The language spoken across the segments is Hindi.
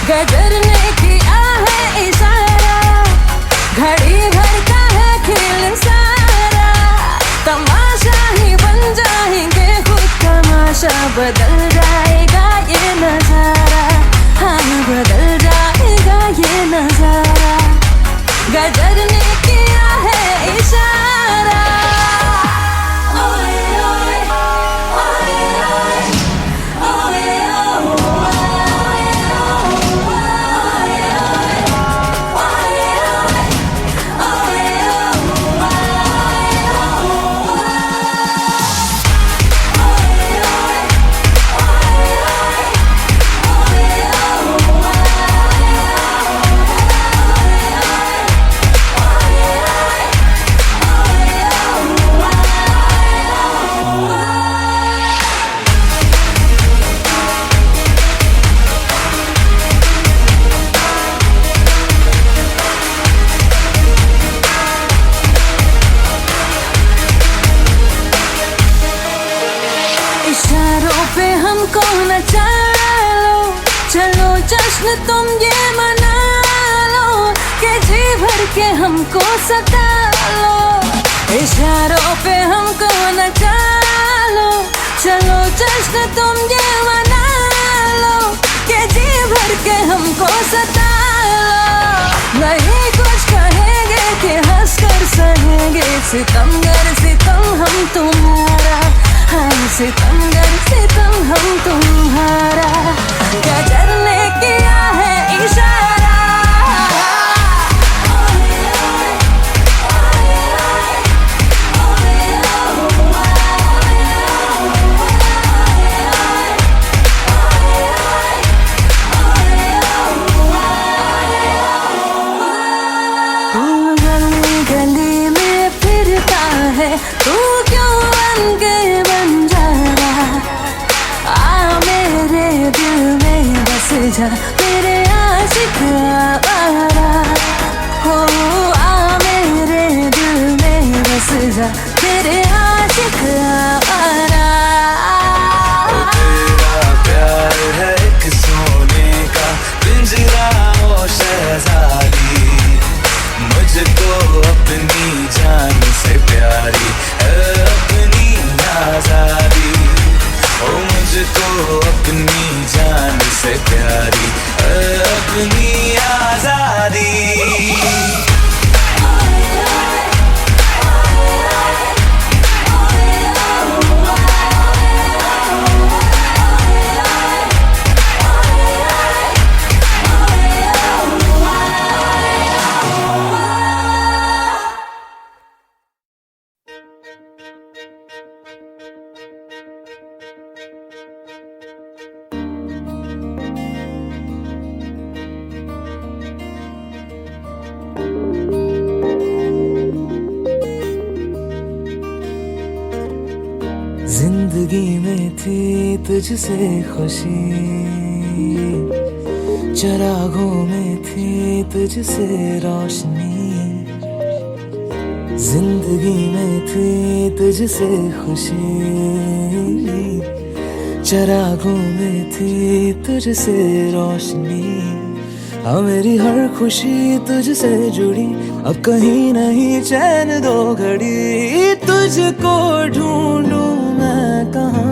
गदर ने किया है इशारा, घड़ी भर का है खेल सारा, तमाशा ही बन जाएंगे खुद तमाशा, बदल जाएगा ये नजारा, हाँ बदल जाएगा ये नजारा, गदर ने किया है इशारा। इशारों पे हमको नचा लो, चलो जश्न तुम ये मना लो, कि जी भर के हमको सता लो। इशारों पे हमको नचा लो, चलो जश्न तुम ये मना लो, कि जी भर के हमको सता लो। नहीं कुछ कहेंगे कि हंस कर सहेंगे, सितमगर सितम हम तुम्हारा, हाँ सितमगर सितम हम तुम्हारा, गदर ने किया है इशारा। तू गली गली में फिरता है, तू क्यों बन के बन जा रहा, आ मेरे दिल में बस जा मेरे आशिक आवारा, हो आ मेरे दिल में बस जा मेरे आशिक आवारा। तेरा प्यार है एक सोने का पिंजरा ओ शहजादी, मुझको अपनी जान से प्यारी है अपनी आजादी, ओ मुझको अपनी जान से प्यारी है अपनी आजादी। जिंदगी में थी तुझसे खुशी, चरागों में थी तुझसे रोशनी, जिंदगी में थी तुझसे खुशी, चरागों में थी तुझसे रोशनी, हाँ मेरी हर खुशी तुझसे जुड़ी, अब कहीं नहीं चैन दो घड़ी, तुझको ढूंढूं मैं कहाँ,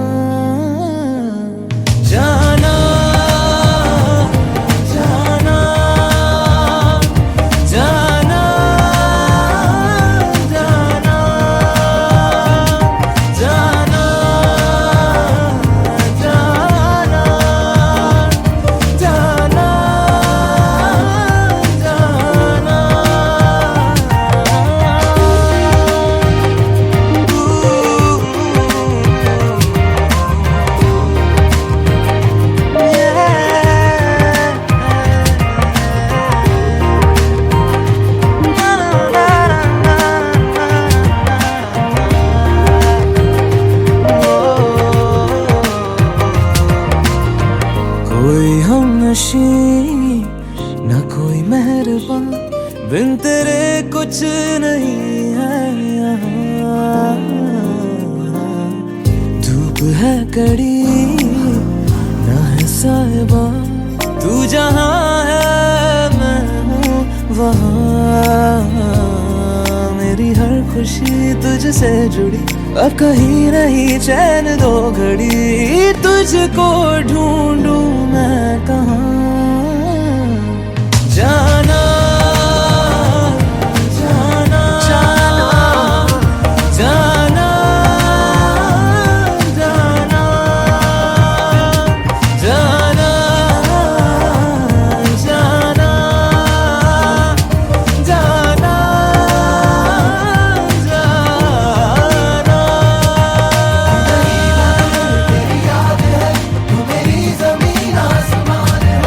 जाना जाना जाना जाना जाना जाना जाना हमनशी न कोई मेहरबान, बिन तेरे कुछ नहीं है यहाँ, धूप है कड़ी न है साहिबा, तू जहाँ खुशी तुझसे जुड़ी, अब कहीं नहीं चैन दो घड़ी, तुझको ढूंढूं मैं कहाँ। जाना जाना जाना जाना जाना जाना जाना जाना जाना। तेरी याद है, तू मेरी ज़मीन आसमान है,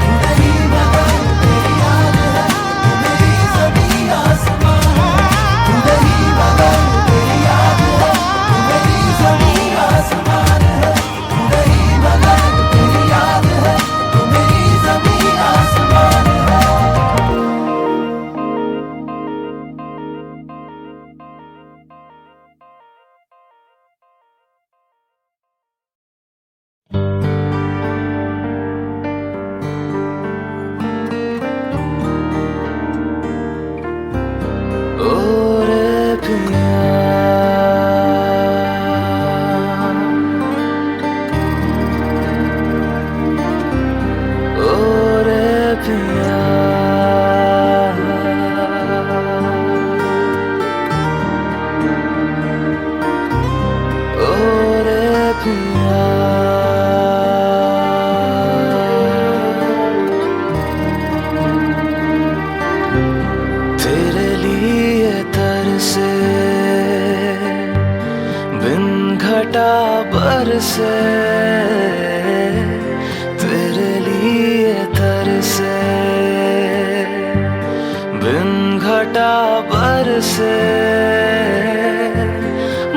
तू नहीं मगर तेरी याद है, तू मेरी ज़मीन आसमान है, तू नहीं मगर तेरी याद है, तू मेरी ज़मीन आसमान है, तू नहीं मगर तेरी याद है, तू मेरी ज़मीन आसमान है। ओ रे पिया, ओ रे पिया, ओ रे पिया। तेरे लिए तरसे बिन घटा बरसे, तेरे लिए तरसे बिन घटा बरसे,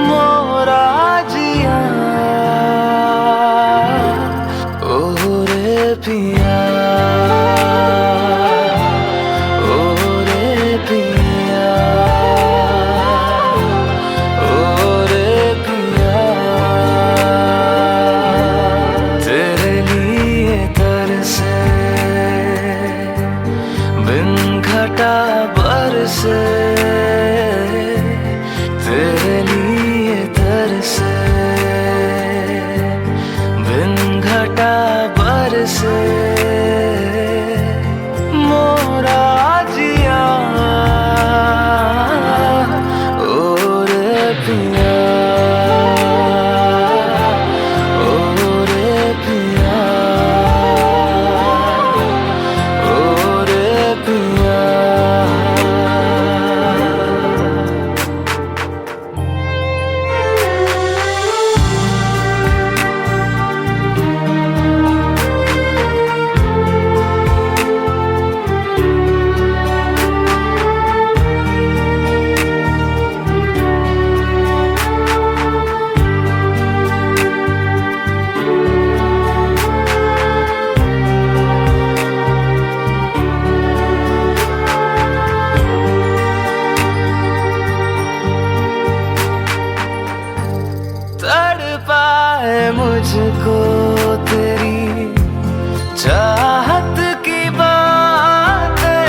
मोरा जिया ओ रे पिया, ओ रे पिया, ओ रे पिया। तेरे लिए तरसे बिन घटा बरसे, तेरे लिए तरसे बिन घटा बरसे, मोरा जिया ओ रे पिया, ओ रे पिया, ओ रे पिया। तड़पा है मुझको तेरी चाहत की बातें,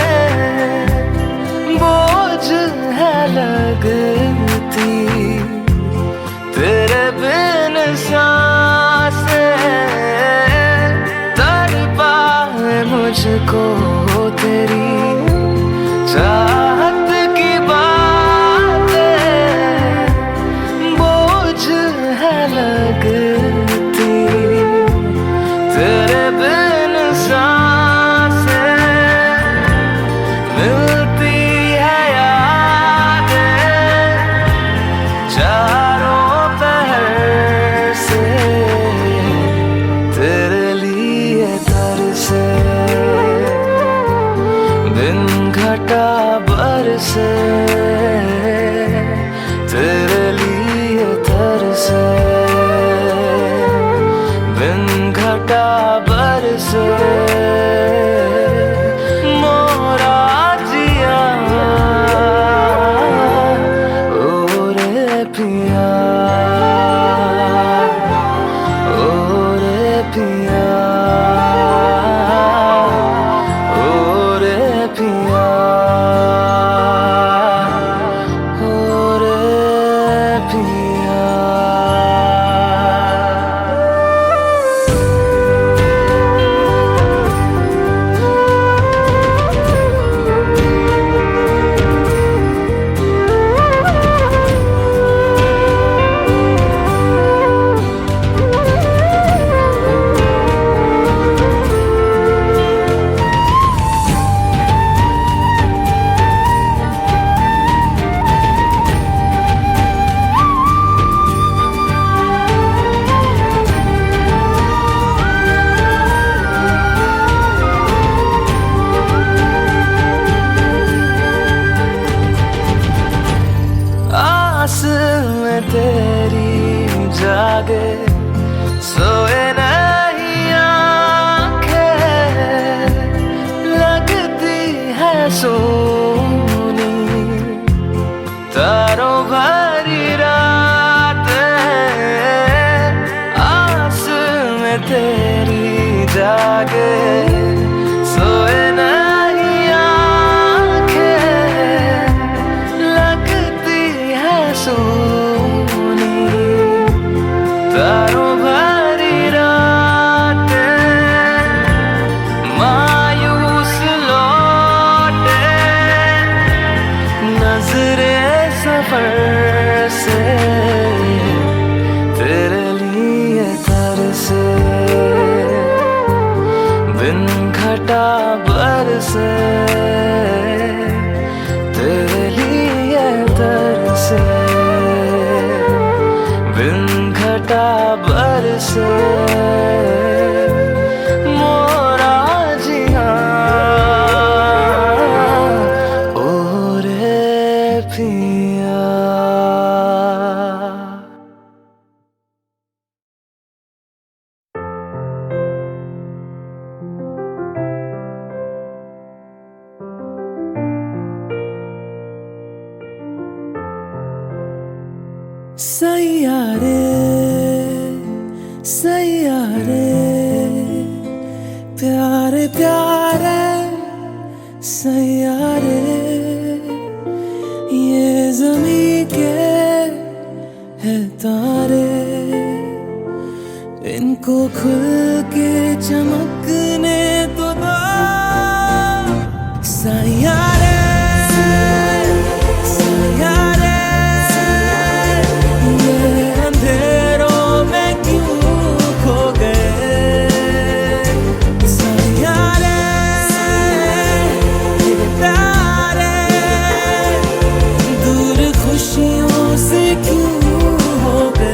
बोझ है लगती तेरे बिन सांसें। तड़पा है मुझको तेरी चाहत की बातें, बोझ है लगती तेरे बिन सांसें। मिलती है यादें चारों पहर से, तेरे लिए तरसे बिन घटा बरसे, तेरे लिए तरसे बिन घटा बरसे, मोरा जिया ओ रे पिया, ओ रे पिया, ओ रे पिया। से, तेरे लिए तरसे, बिन घटा बरसे, तेरे लिए तरसे, बिन घटा बरसे, मोरा जिया ओ रे पिया। सैयारे सैयारे प्यारे प्यारे सैयारे, ये ज़मीं के है तारे, इनको खुल के चमकने तो दो। सैयारे सैयारे, ये अंधेरों में क्यों खो गए। सैयारे ये तारे, दूर खुशियों से क्यों हो गए।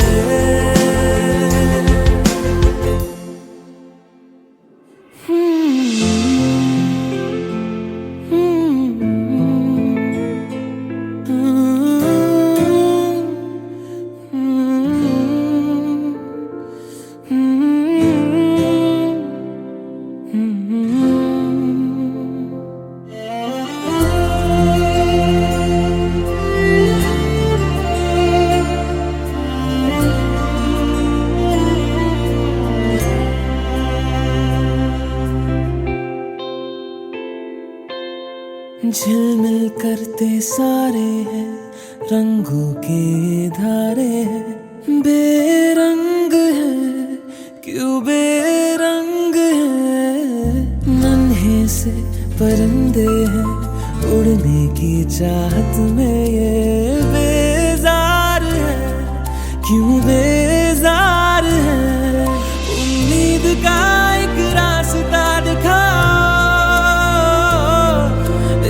झिलमिल करते सारे हैं, रंगों के धारे हैं, बेरंग है क्यों बेरंग है। नन्हे से परिंदे हैं, उड़ने की चाहत में ये बेजार है क्यों बेजार है। उम्मीद का एक रास्ता दिखाओ,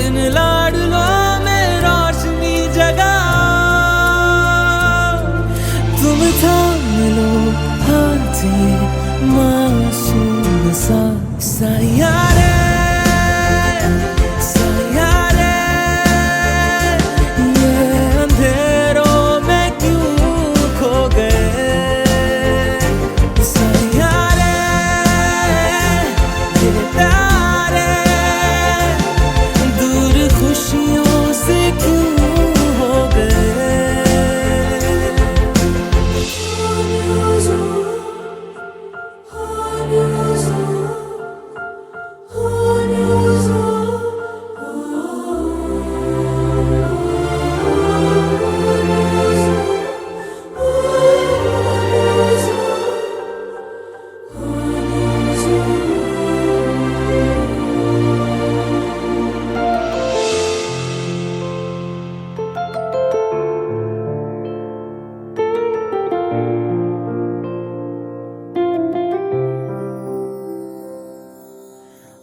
इन लाडलों में रोशनी जगाओ। तुम थाम लो हाथ ये मासूम सा। सैयारे सैयारे, ये अंधेरों में क्यों खो गए। सैयारे ये तारे, दूर खुशियों से क्यों हो गए।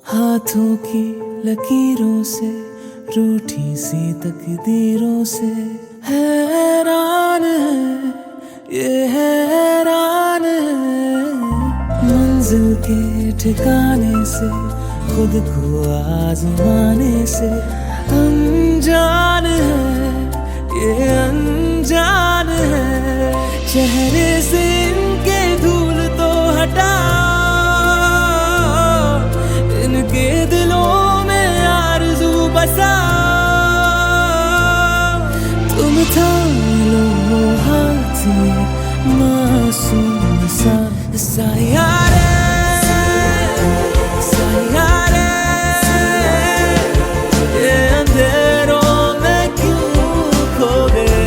हाथों की लकीरों से, रूठी सी तकदीरों से, हैरान है ये हैरान है। मंजिल के ठिकाने से, खुद को आजमाने से, अनजान है ये अनजान है। चेहरे से इनके धूल तो हटाओ, इनके दिलों में आरज़ू बसाओ। तुम थाम लो हाथ ये मासूम सा। सैयारे सैयारे, ये अंधेरों में क्यों खो गए।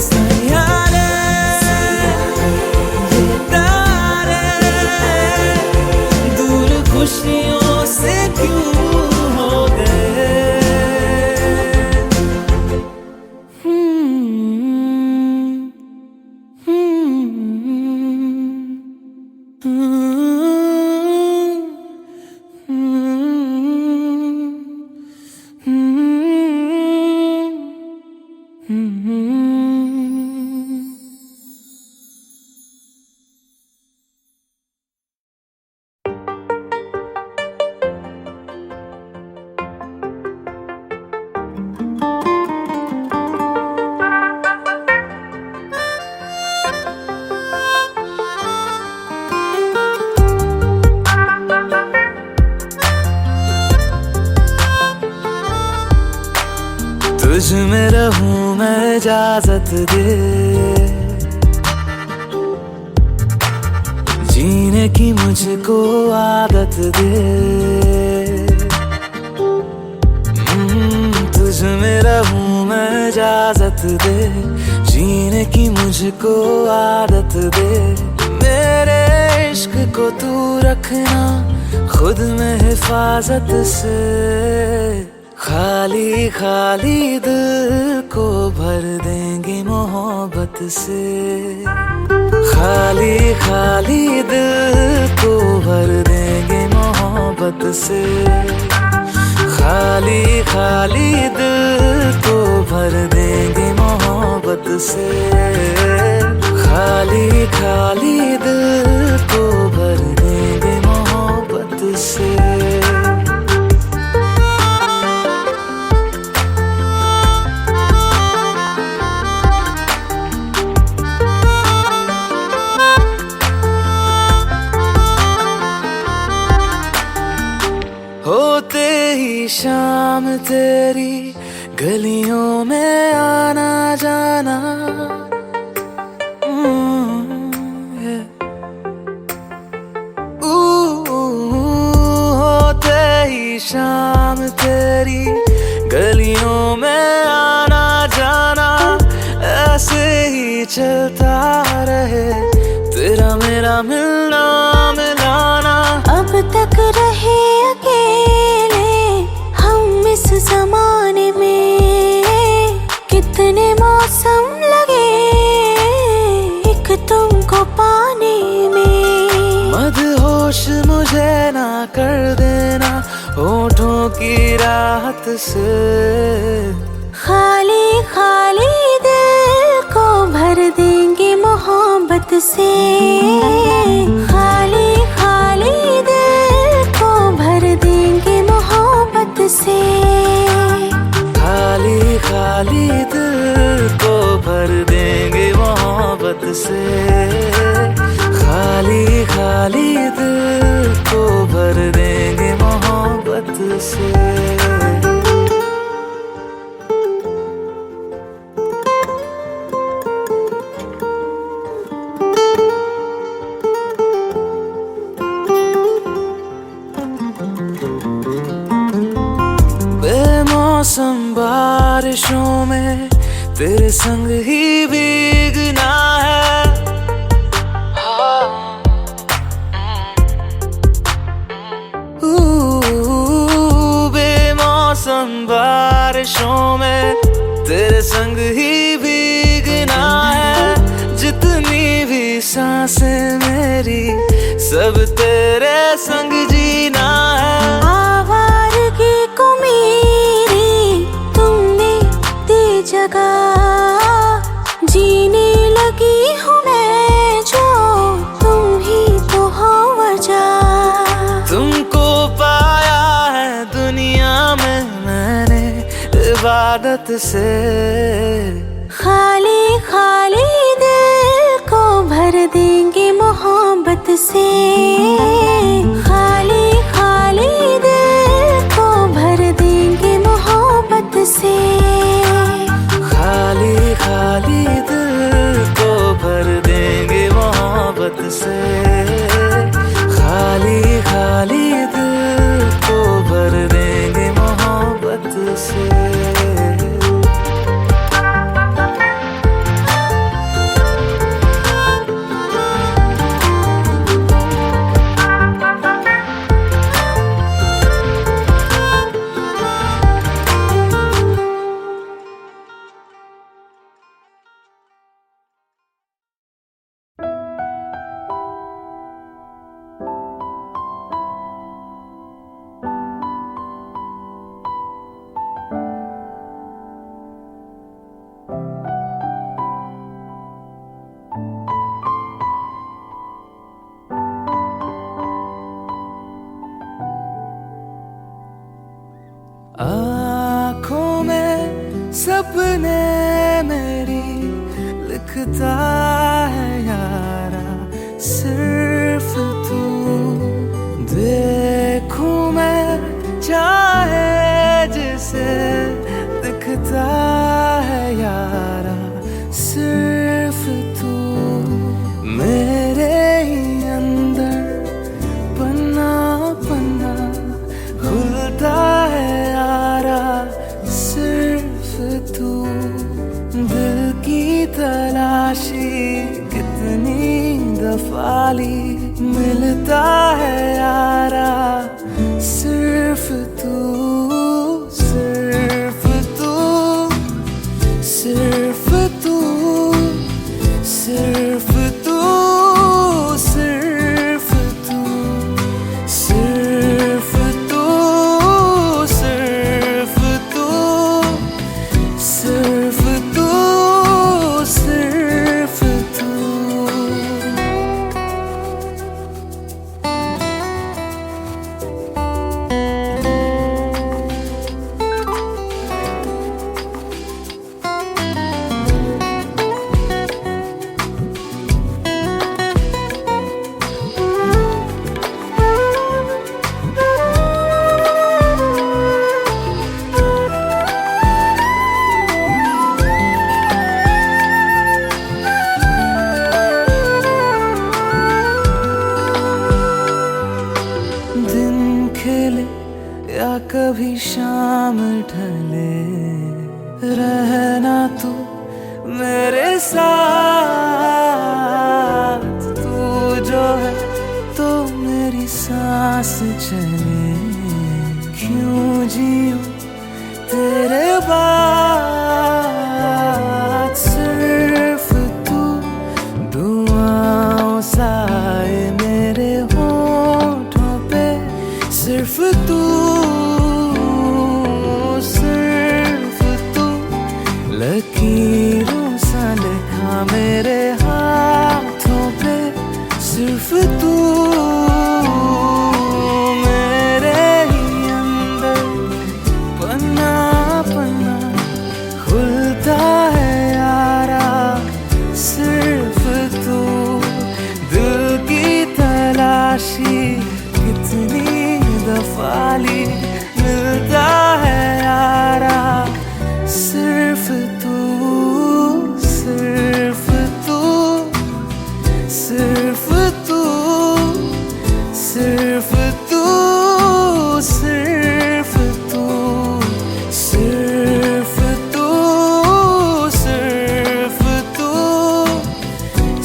सैयारे ये तारे, दूर खुशियों से क्यों हो गए। तुझ में रहूं मैं इजाजत दे, जीने की मुझको आदत दे। तुझ में रहूं मैं इजाजत दे, जीने की मुझको आदत दे। मेरे इश्क को तू रखना खुद में हिफाजत से, खाली खाली दिल को भर देंगे मोहब्बत से। खाली खाली दिल को भर देंगे मोहब्बत से। खाली खाली दिल को भर देंगे मोहब्बत से। खाली खाली दिल को भर देंगे मोहब्बत से। होते ही शाम तेरी गलियों में आना जाना, होते ही शाम तेरी गलियों में आना जाना। ऐसे ही चलता रहे तेरा मेरा मिलना मिलाना। अब तक रहे अकेले हम इस जमाने में, कितने मौसम लगे एक तुमको पाने में। मदहोश मुझे ना कर देना होठों की राहत से। खाली खाली दिल को भर देंगे मोहब्बत से। खाली खाली दिल को भर देंगे मोहब्बत से। खाली खाली दिल को भर देंगे मोहब्बत से। खाली खाली दिल को भर देंगे मोहब्बत से। बेमौसम बारिशों में तेरे संग ही भीगना है। बेमौसम बारिशों में तेरे संग ही भीगना है। जितनी भी सांसें मेरी सब तेरे संग जीना है। आवारगी को मेरी तुमने दी जगह, जीने लगी हूँ मैं जो तुम ही तो हो वजह। तुमको पाया है दुनिया में मैंने इबादत से। खाली खाली दिल को भर देंगे मोहब्बत से। खाली खाली दिल को भर देंगे मोहब्बत से। खाली खाली दिल को भर देंगे मोहब्बत से। खाली खाली दिल को भर देंगे मोहब्बत से। आँखों में सपने मेरी लिखता है यारा सिर्फ तू। देखूं मैं चाहे जिसे दिखता खुलता है यारा सिर्फ तू, सिर्फ तू, सिर्फ तू, सिर्फ तू, सिर्फ तू, सिर्फ तू, सिर्फ तू, सिर्फ तू, सिर्फ तू। दिन खिले या कभी शाम ढले, रहना तू मेरे साथ। तू जो है तो मेरी सांस चले, क्यों जीऊं तेरे बाद। सिर्फ तू दुआओं साए मेरे होठों पे, सिर्फ तू, सिर्फ तू, लकीरों सा लिखा मेरे हाथों पे, सिर्फ तू। मेरे ही अंदर पन्ना पन्ना खुलता है यारा सिर्फ तू। दिल की तलाशी कितनी दफा ली, मिलता है यारा सिर्फ तू, सिर्फ तू, सिर्फ तू, सिर्फ तू, सिर्फ तू, सिर्फ तू, सिर्फ तू,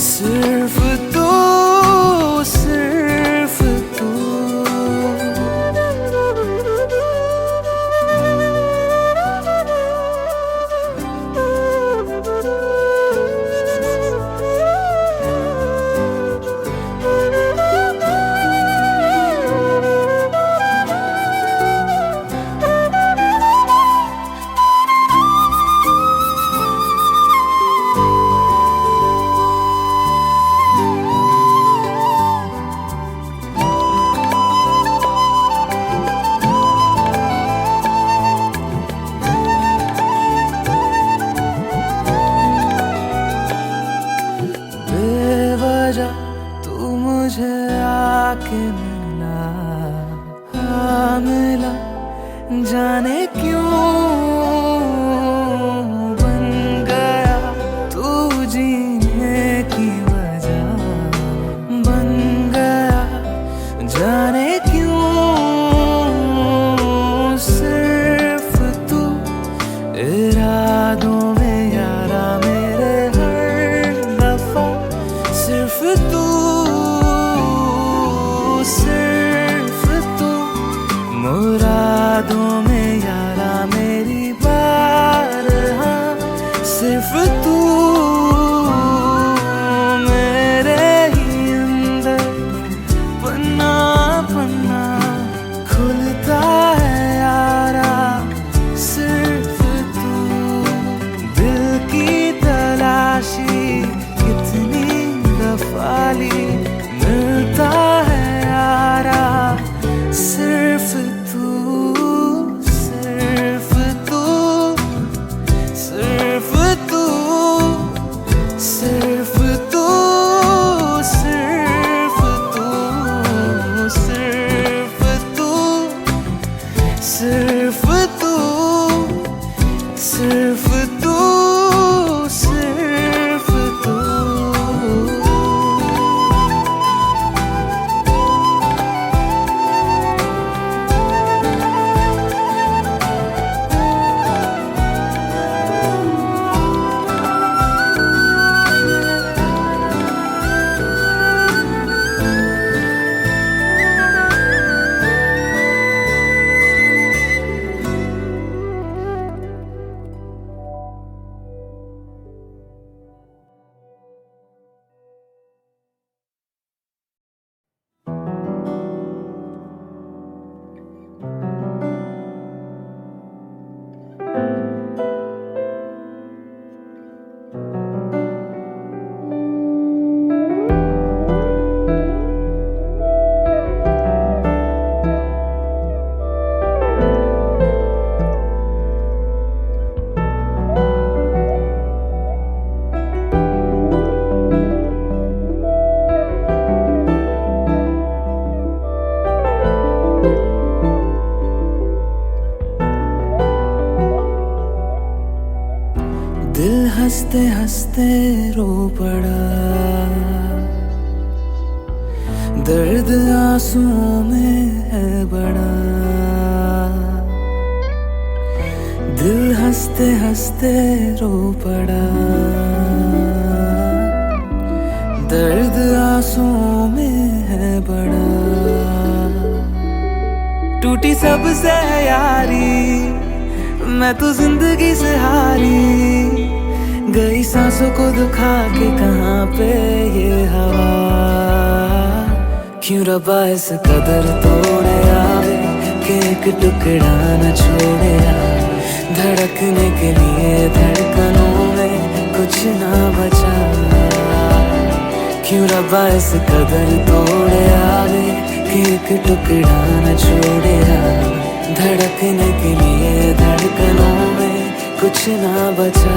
सिर्फ तू, सिर्फ तू। बेवजह तू मुझे आके मिला, हाँ मिला, जाने क्यों बन गया तू जीने की वजह, बन गया जाने क्यों। सिर्फ तू इरादों में यारा मेरे हर दफा, सिर्फ तू, सिर्फ तू, मुरादों में यारा मेरी बार, हाँ सिर्फ तू। मेरे ही अंदर पन्ना पन्ना खुलता है यारा सिर्फ तू। दिल की तलाशी कितनी दफा ली, मिलता है यारा सिर्फ तू, सिर्फ तू, सिर्फ तू, सिर्फ तू, सिर्फ तू, सिर्फ तू, सिर्फ तू, सिर्फ तू, सिर्फ तू। हंसते हंसते रो पड़ा, दर्द आंसुओं में है बड़ा। दिल हंसते हंसते रो पड़ा, दर्द आंसुओं में है बड़ा। टूटी सबसे है यारी, मैं तो जिंदगी से हारी। गई सांसों को दुखा के कहाँ पे ये हवा। क्यों रब्बा इस कदर तोड़े आवे कि एक टुकड़ा न छोड़े आ। धड़कने के लिए धड़कनों में कुछ ना बचा। क्यों रब्बा इस कदर तोड़े आवे कि एक टुकड़ा न छोड़े आ। धड़कने के लिए धड़कनों में कुछ ना बचा।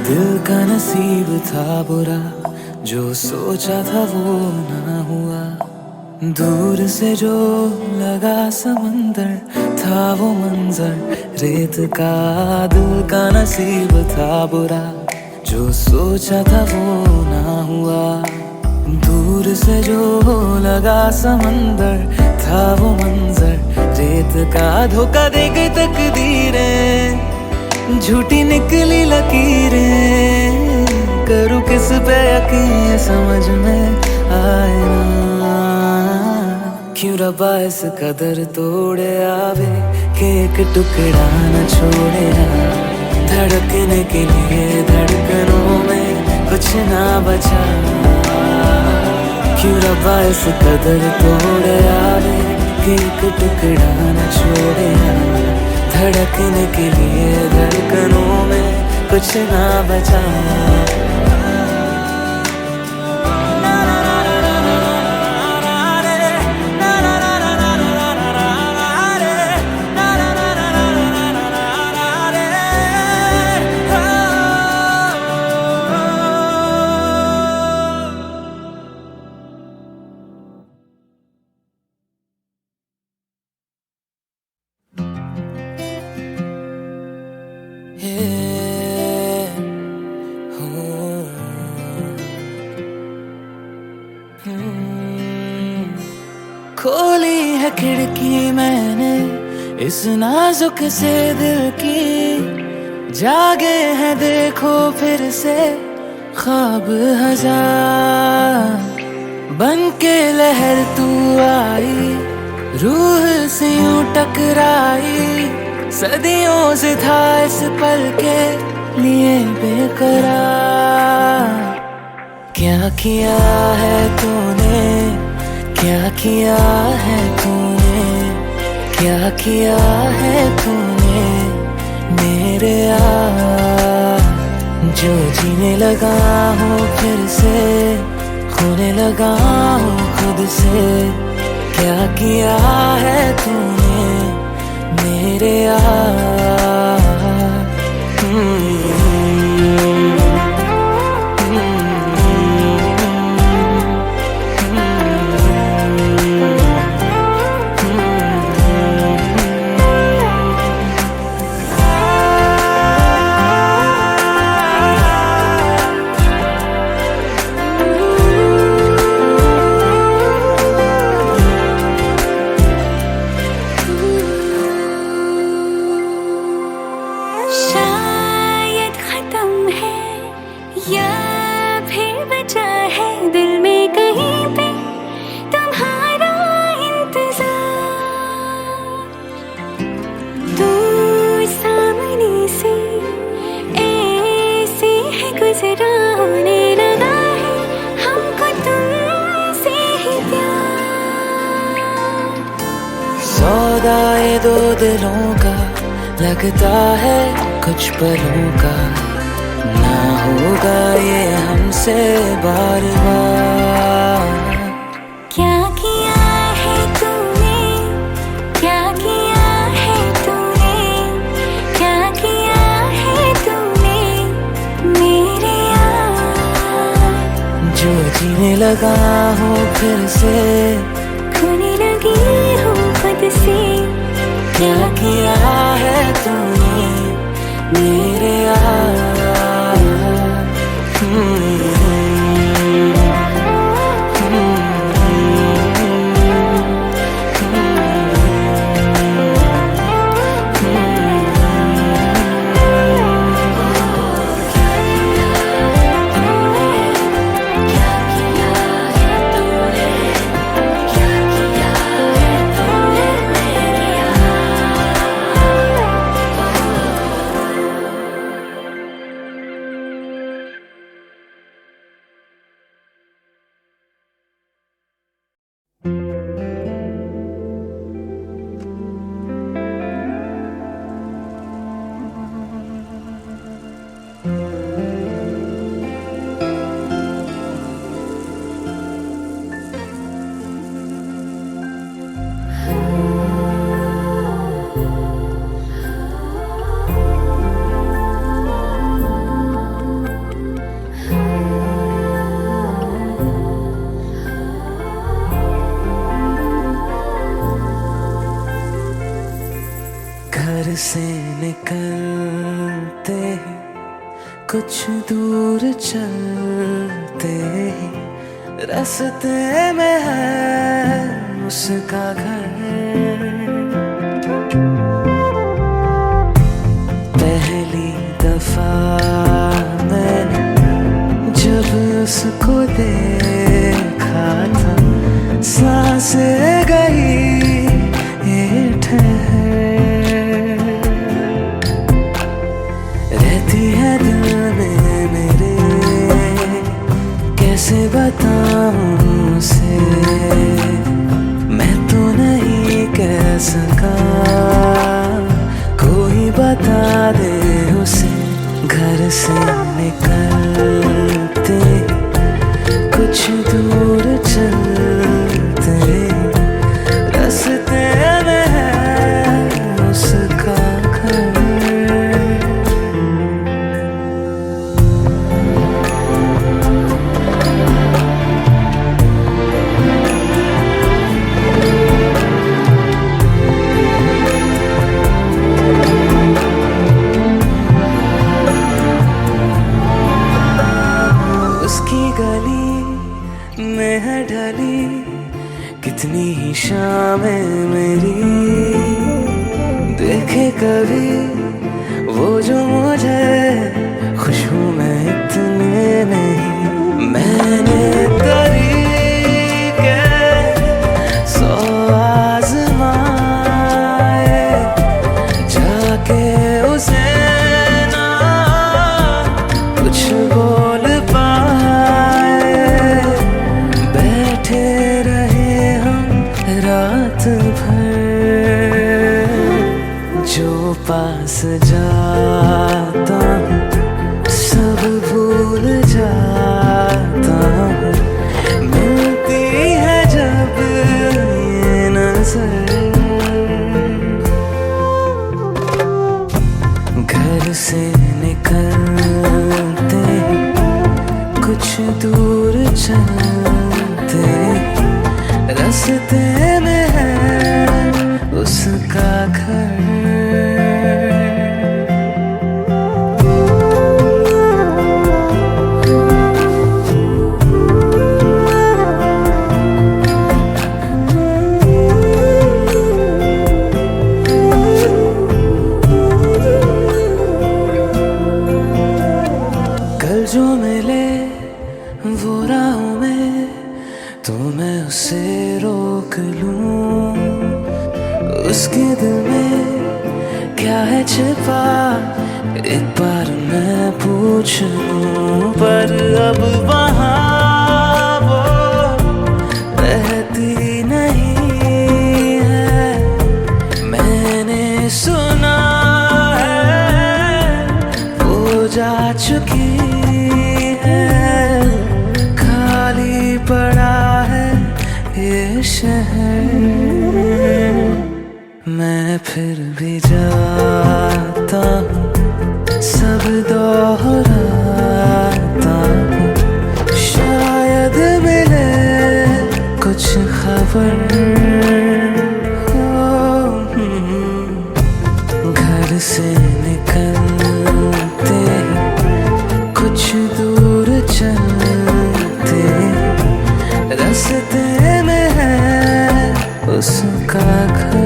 दिल का नसीब था बुरा, जो सोचा था वो ना हुआ। दूर से जो लगा समंदर था वो मंजर रेत का। दिल का नसीब था बुरा, जो सोचा था वो ना हुआ। दूर से जो लगा समंदर था वो मंजर रेत का। धोखा दे गई तकदीरें, झूठी निकली लकीरें। करूँ किस पे यकीन समझ में आए ना। क्यों रब्बा इस कदर तोड़े आवे कि एक टुकड़ा न छोड़े आ। धड़कने के लिए धड़कनों में कुछ ना बचा। क्यों रब्बा इस कदर तोड़े आवे कि एक टुकड़ा न छोड़े आ। धड़कने के लिए धड़कनों में कुछ ना बचा। खोली है खिड़की मैंने इस नाजुक से दिल की। जागे हैं देखो फिर से ख्वाब हजार। बन के लहर तू आई, रूह से यूं टकराई। सदियों से था इस पल के लिए बेकरार। क्या किया है तूने, क्या किया है तूने, क्या किया है तूने मेरे यार। जो जीने लगा हूँ फिर से, खोने लगा हूँ खुद से। क्या किया है तूने मेरे यार। सौदाए दो दिलों का लगता है कुछ पलों का। ना होगा ये हमसे बार बार। क्या किया है तूने, क्या किया है तूने, क्या किया है तूने मेरे यार। जो जीने लगा हूँ फिर से, खोने लगी हूँ खुद से। क्या किया है तूने मेरे यार। घर से निकलते ही कुछ दूर चलते ही रास्ते में है उसका घर। पहली दफा मैंने जब उसको देखा था, सांसें गई ये ठहर। रहती है दिल में मेरे, कैसे बताऊं उसे, मैं तो नहीं कह सका, कोई बता दे उसे। घर से निकलते कुछ दूर चलते रास्ते में है उसका घर। उसकी गली में है ढली कितनी ही शामें मेरी, देखे कभी वो जो मुझे खुश हूँ मैं इतने नहीं। मैंने तरीके 100 आज़माए, जाके उसे ना कुछ बोल रात भर। जो पास जाता हूँ सब भूल जाता हूँ, मिलती है जब ये नजर। घर से निकलते कुछ दूर चलते रास्ते में है उसका घर। कल जो मिले वो राहों में तो मैं उसे रोक लूं, उसके दिल में क्या है छिपा एक बार मैं पूछ लूं। पर अब वहाँ वो रहती नहीं है, मैंने सुना है वो जा चुकी मैं फिर भी जाता हूँ, सब दोहराता हूँ, शायद मिले कुछ खबर हो। घर से निकलते ही कुछ दूर चलते रास्ते में है उसका घर।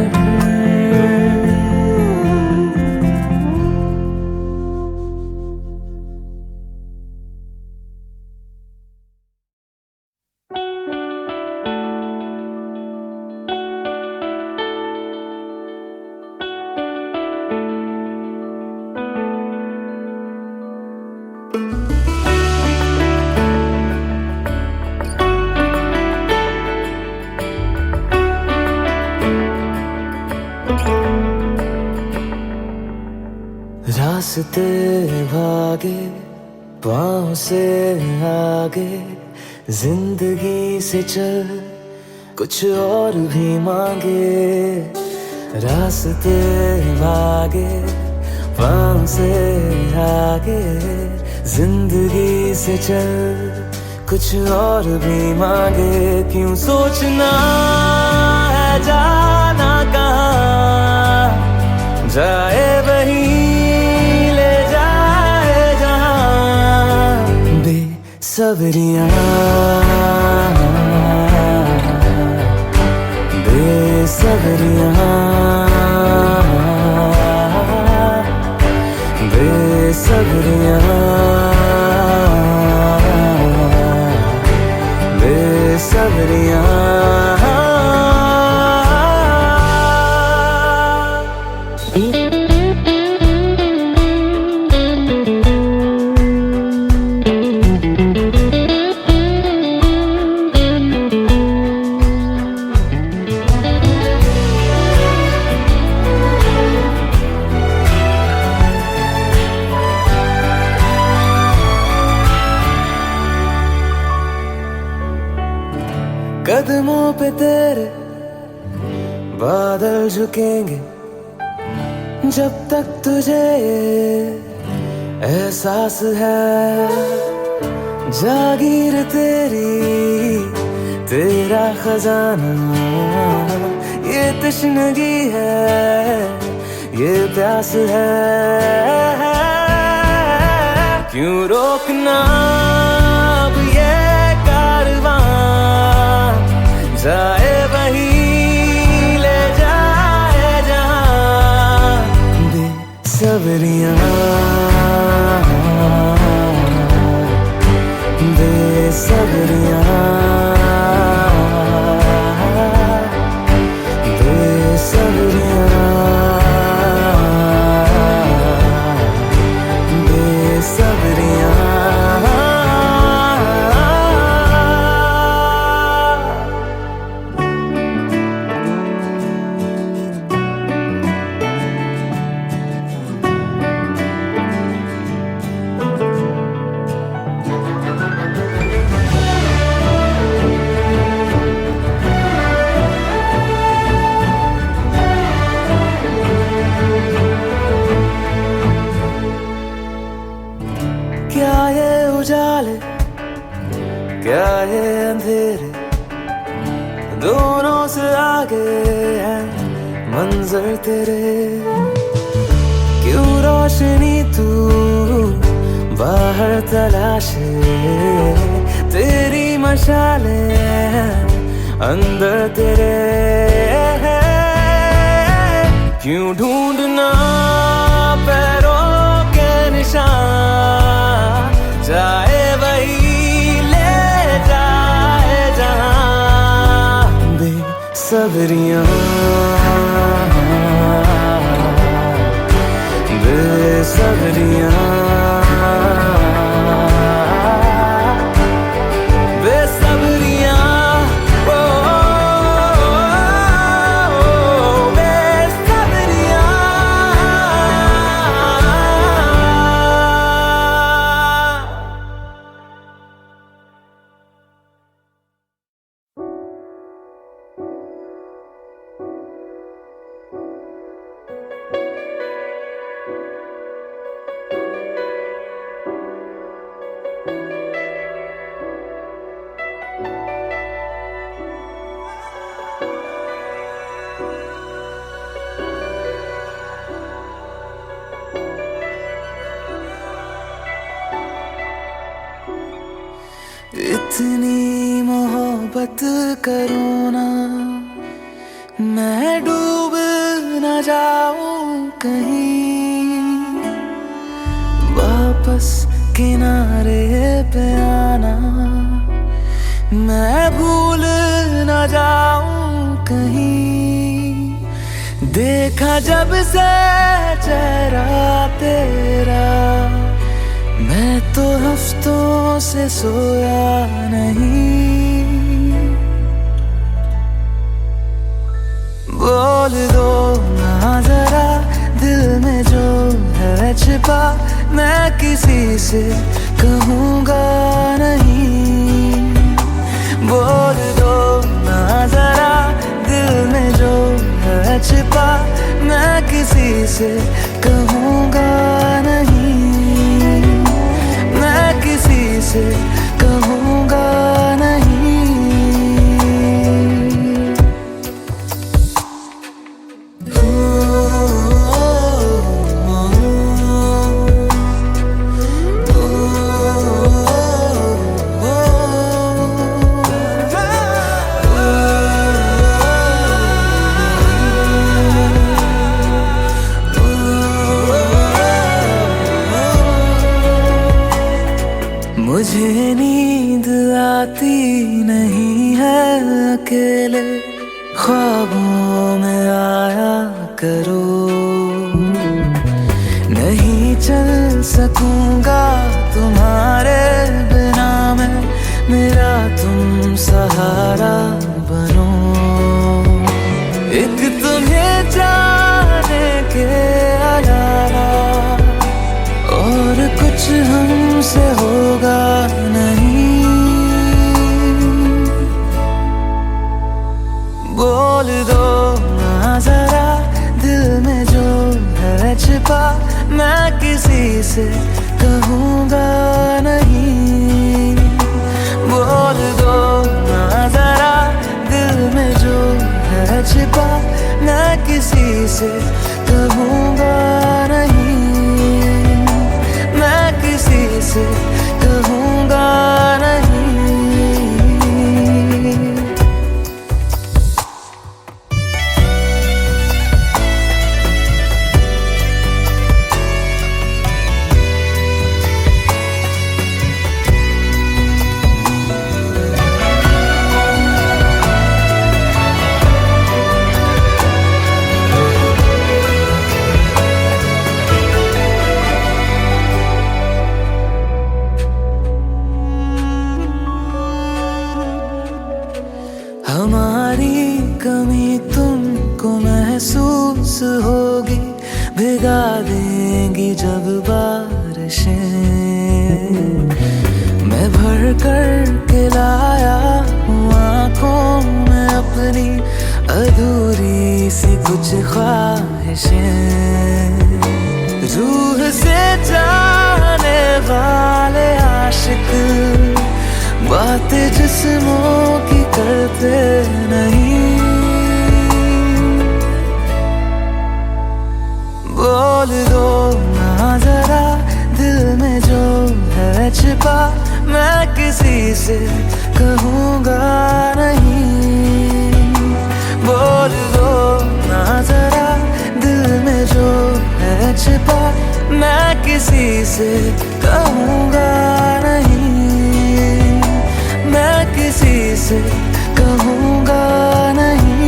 रास्ते भागे पाँव से आगे, जिंदगी से चल कुछ और भी मांगे। रास्ते भागे पाँव से आगे, जिंदगी से चल कुछ और भी मांगे। क्यों सोचना है जाना कहाँ, जाए वही ले जाए जहाँ। बेसब्रियाँ बेसब्रियाँ बेसब्रियाँ बेसब्रियाँ। कदमों पे तेरे बादल झुकेंगे जब तक तुझे एहसास है। जागीर तेरी तेरा खजाना, ये तश्नगी है ये प्यास है। क्यों रोकना अब ये कारवां, जाए वही ले जाए जहाँ। बेसब्रियाँ बेसब्रियाँ बेसब्रियाँ बेसब्रियाँ। क्या ये उजाले क्या ये अंधेरे, दोनों से आगे है मंजर तेरे। क्यों रोशनी तू बाहर तलाशे, तेरी मशालें अंदर तेरे। क्यों ढूंढना पैरों के निशान, जाए वही ले जाए जहाँ। बेसब्रियाँ बेसब्रियाँ बेसब्रियाँ ओ बेसब्रियाँ। करूँ ना, मैं डूब न जाऊं कहीं, वापस किनारे पे आना, मैं भूल न जाऊं कहीं। देखा जब से चेहरा तेरा, मैं तो हफ्तों से सोया नहीं। बोल दो ना जरा दिल में जो है छिपा, मैं किसी से कहूँगा नहीं। बोल दो ना जरा दिल में जो है छिपा, मैं किसी से कहूँगा नहीं, मैं किसी से कहूँगा नहीं। मुझे नींद आती नहीं है अकेले, ख्वाबों में आया करो। नहीं चल सकूंगा तुम्हारे बिना मैं, मेरा तुम सहारा बनो। एक तुम्हें जाने के अलावा और कुछ हमसे होगा नहीं। बोल दो ना जरा दिल में जो है छिपा, मैं किसी से कहूँगा नहीं। बोल दो ना जरा दिल में जो है छिपा, मैं किसी से कहूँगा नहीं, मैं किसी से कहूँगा नहीं। हमारी कमी तुमको महसूस होगी, भिगा देंगी जब बारिशें। मैं भर कर के लाया हूँ आँखों में अपनी अधूरी सी कुछ ख्वाहिशें। रूह से जाने वाले आशिक बातें जिस्मों की करते नहीं। बोल दो ना जरा दिल में जो है छिपा, मैं किसी से कहूँगा नहीं। बोल दो ना जरा दिल में जो है छिपा, मैं किसी से कहूँगा नहीं, मैं किसी से कहूँगा नहीं।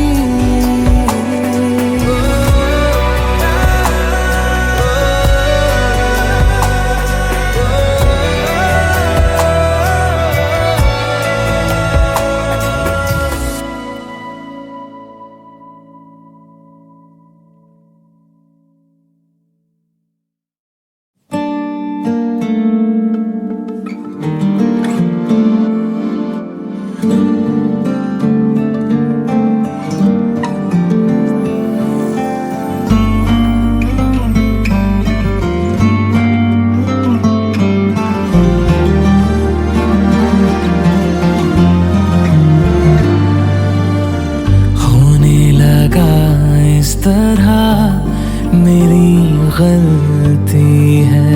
गलती है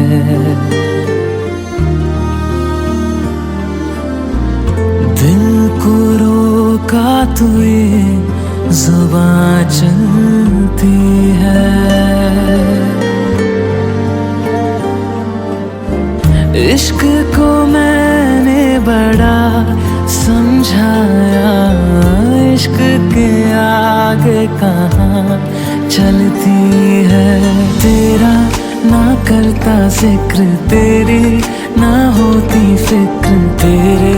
दिल को रोका तो ये जुबां चलती है। इश्क को मैंने बड़ा समझाया, इश्क के आगे कहाँ चलती है। तेरा ना करता जिक्र, तेरी ना होती फिक्र, तेरे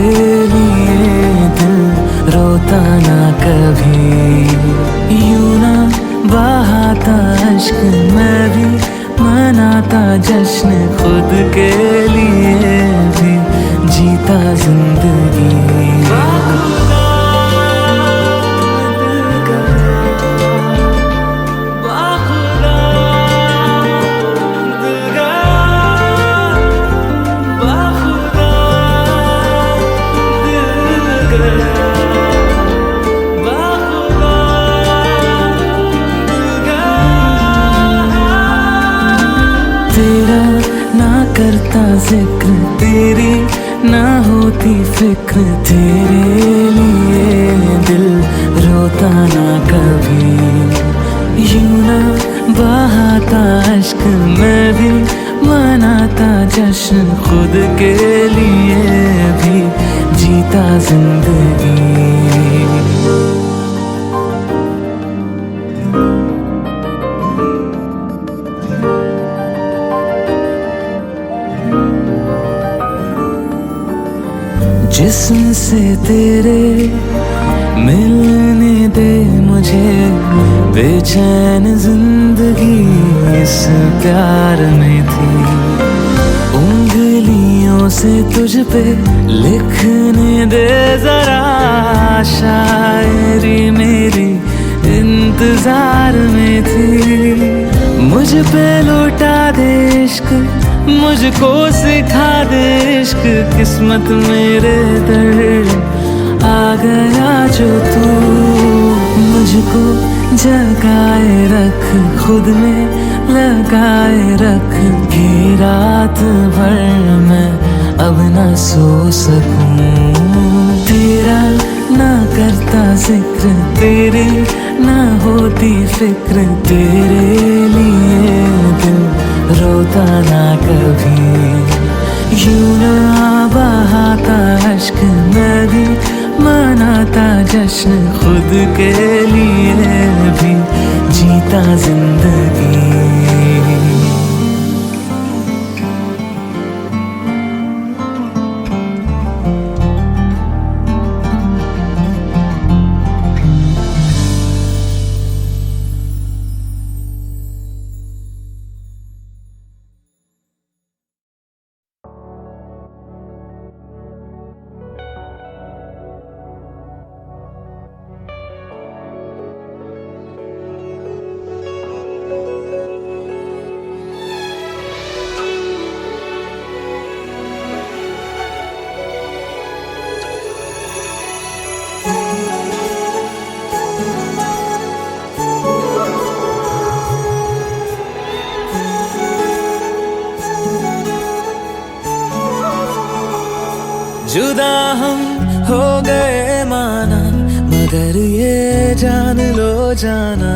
लिए दिल रोता ना कभी। यूं ना बहाता अश्क, मैं भी मनाता जश्न, खुद के लिए भी जीता जिंदगी। तेरा ना करता जिक्र, तेरी ना होती फिक्र, तेरे लिए दिल रोता ना कभी। यूं ना बहाता अश्क, मैं भी मनाता जश्न, खुद के लिए भी जीता जिंदगी। जिस्म से तेरे मिलने दे मुझे, बेचैन जिंदगी इस प्यार में थी। उंगलियों से तुझ पे लिखने दे जरा, शायरी मेरी इंतजार में थी। मुझ पे लौटा दे इश्क, मुझको सिखा दे इश्क, किस्मत मेरे दर आ गया जो तू। मुझको जगाए रख, खुद में लगाए रख, कि रात भर मैं अब न सो सकूं। तेरा ना करता जिक्र, तेरी ना होती फिक्र, तेरे लिए दिल रोता ना कभी। यूं ना बहाता अश्क, मैं भी मनाता जश्न, खुद के लिए भी जीता जिंदगी। जुदा हम हो गए माना, मगर ये जान लो जाना,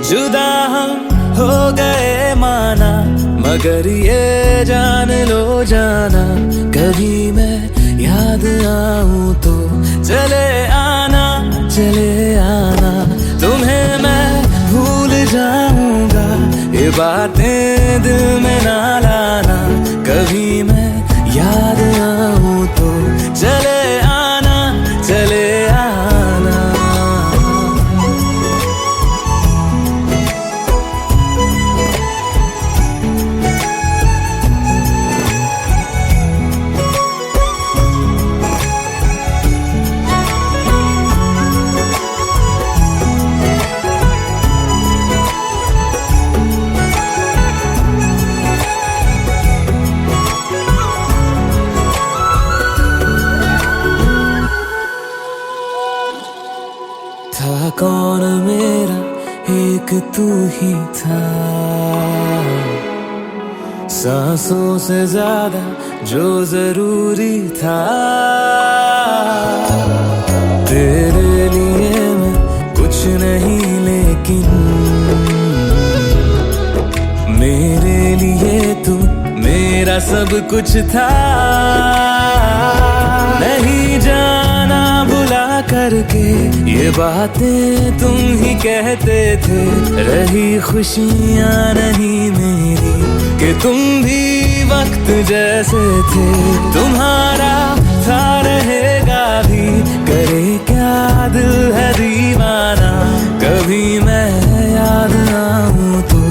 जुदा हम हो गए माना, मगर ये जान लो जाना। कभी मैं याद आऊं तो चले आना, चले आना, तुम्हें मैं भूल जाऊंगा, ये बातें दिल में ना लाना। कभी मैं याद आऊं तो चले आना, चले आना। था कौन मेरा, एक तू ही था। सांसों से ज्यादा जो जरूरी था, तेरे लिए मैं कुछ नहीं लेकिन मेरे लिए तू मेरा सब कुछ था। नहीं जाना बुला करके ये बातें तुम ही कहते थे, रही खुशियाँ नहीं मेरी कि तुम भी वक्त जैसे थे। तुम्हारा था रहेगा भी, करे क्या दिल है दीवाना। कभी मैं याद आऊं तो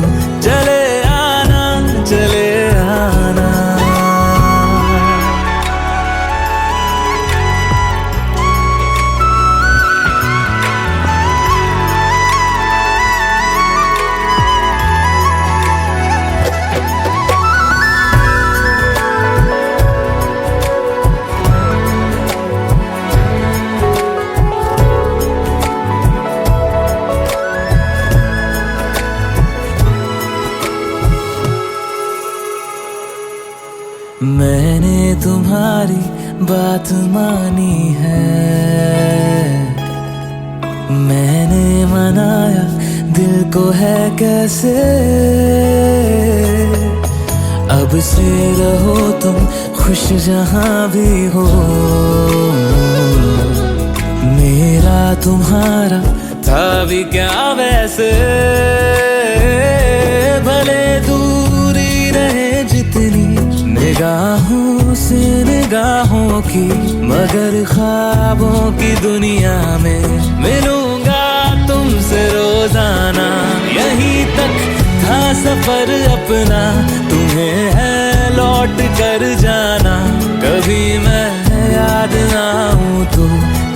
चले आना, चले आना। मैंने तुम्हारी बात मानी है, मैंने मनाया दिल को है कैसे। अब से रहो तुम खुश जहां भी हो, मेरा तुम्हारा था भी क्या वैसे। भले दूरी रहे जितनी निगाहों से निगाहों की, मगर ख्वाबों की दुनिया में मिलूंगा तुमसे रोजाना। यहीं तक था सफर अपना, तुम्हें है लौट कर जाना। कभी मैं याद आऊं तो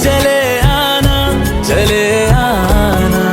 चले आना, चले आना।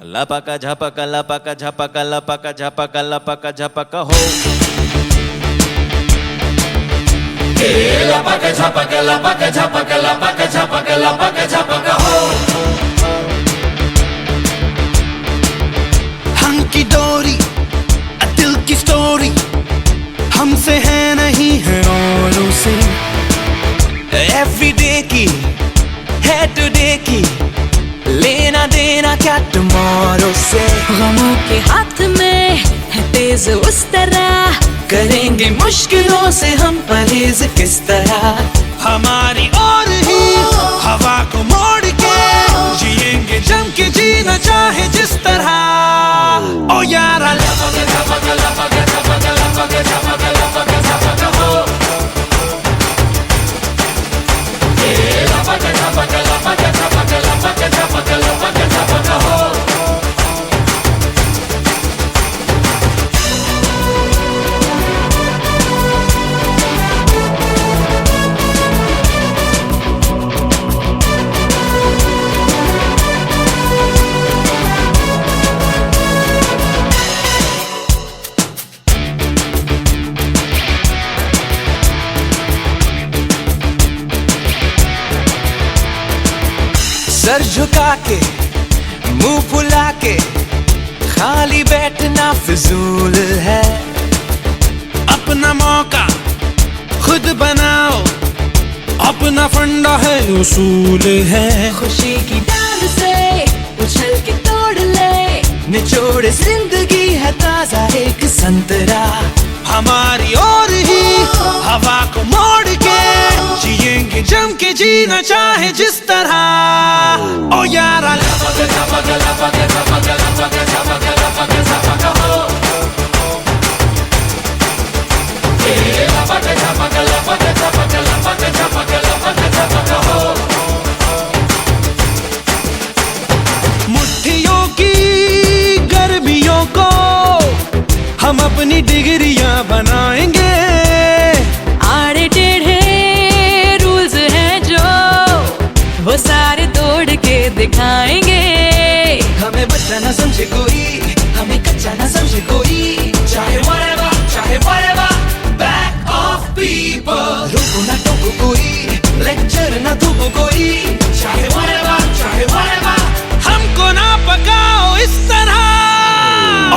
लपका झपका लपका झपका लपका झपका लपका झपका हो लपका झपका लपका झपका लपका झपका लपका झपका हो हंकी डोरी दिल की स्टोरी हमसे है नहीं है औरों से एवरीडे की है टुडे की लेना देना क्या टुमारो से गमों के हाथ में है तेज उस तरह करेंगे मुश्किलों से हम परहेज किस तरह हमारी और ही हवा को मोड़ के जिएंगे जम के जीना चाहे जिस तरह ओ यारा लपका झपका लपका झपका लपका झपका लपका झपका हो लपका झपका लपका झपका लपका झपका लपका झपका हो सर झुका के मुंह फुला के खाली बैठना फिजूल है अपना मौका खुद बनाओ अपना फंडा है उसूल है खुशी की डाल से उछल के तोड़ ले निचोड़ जिंदगी है ताजा एक संतरा हमारी और ही हवा को मोड़ के जिएंगे जम के जीना चाहे जिस तरह ओ यारा लपका झपका लपका झपका लपका झपका लपका झपका हो लपका झपका लपका झपका लपका झपका लपका झपका हो मुट्ठियों की गर्मियों को हम अपनी डिग्रियां बनाएंगे आड़े टेढ़े रूल्स हैं जो वो सारे तोड़ के दिखाएंगे हमें बच्चा ना समझे कोई हमें कच्चा ना समझे कोई चाहे whatever back off people रोको ना टोको कोई लेक्चर ना थूको कोई चाहे whatever हमको ना पकाओ इस तरह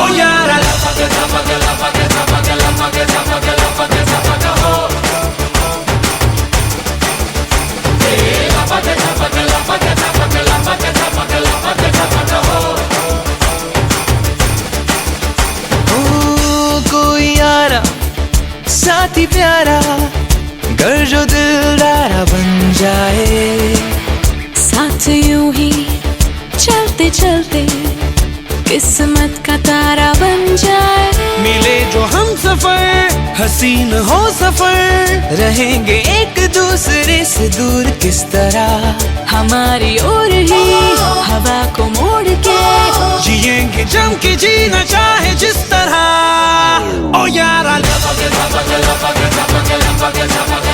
ओ यारा लपका झपका लपका झपका लपका झपका लपका झपका हो लपका झपका लपका झपका लपका झपका लपका झपका हो कोई यारा साथी प्यारा घर जो दिलदारा बन जाए साथ यूं ही चलते चलते किस्मत का तारा बन जाए मिले जो हम सफर हसीन हो सफर रहेंगे एक दूसरे से दूर किस तरह हमारी ओर ही हवा को मोड़ के जिएंगे जम के जीना चाहे जिस तरह ओ यारा लपका झपका लपका झपका लपका झपका